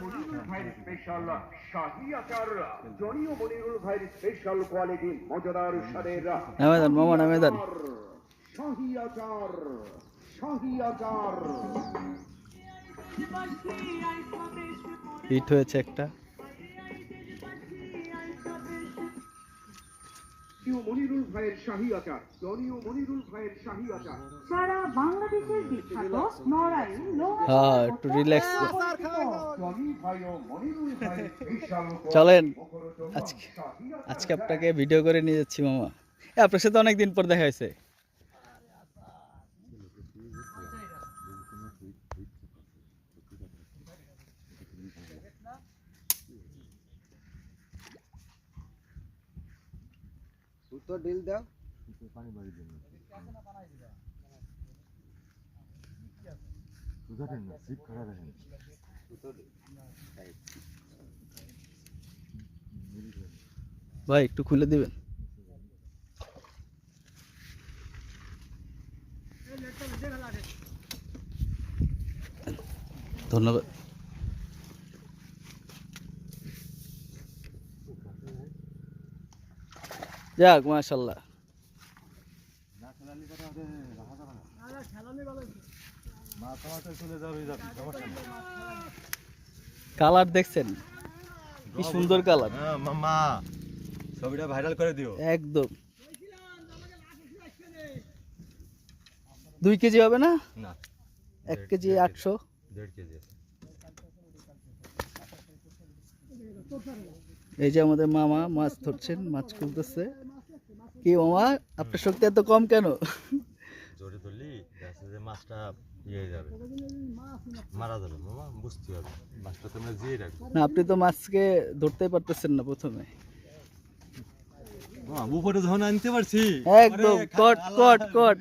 মনিরুল ভাইয়ের স্পেশাল শাহী আচার, জনি ও মনিরুল ভাইয়ের স্পেশাল কোয়ালিটি মজাদার স্বাদের নামেদান মামা নামেদান শাহী আচার, শাহী আচার হিট হয়েছে একটা। মনিরুল ভাইয়ের শাহী আচার, জনি ও মনিরুল ভাইয়ের শাহী আচার সারা বাংলাদেশের বিখ্যাত নড়াইল হ্যাঁ একটু রিল্যাক্স জনি ভাই ও মনিরুল ভাইয়ের স্পেশাল চলেন আজকে আজকে আপনাকে ভিডিও করে নিয়ে যাচ্ছি মামা। আপনার সাথে অনেকদিন পর দেখা হয়েছে। তো ডিল দাও পানি বাড়ি দিন জিপ খারাপ দেখেন ভাই একটু খুলে দিবেন। ধন্যবাদ। যাক মাশাআল্লাহ। কালার দেখছেন কি সুন্দর কালার। মামা ছবিটা ভাইরাল করে দিও একদম 2 কেজি হবে না? না 1 কেজি 800। 1.5 কেজি। এই যে আমাদের মামা মাছ ধরছেন, মাছ খুলতেছে। কি মামা আপনার শক্তি এত কম কেন? জোরে ধরলি দেখছে যে মাছটা ইয়ে যাবে, মারা যাবে মামা, বুঝতে হবে মাছটা তোমরা জিয়ে রাখবে না আপনি তো মাছকে ধরতেই পারতেছেন না প্রথমে। উপরে যখন আনতে পারছি একদম কট কট কট।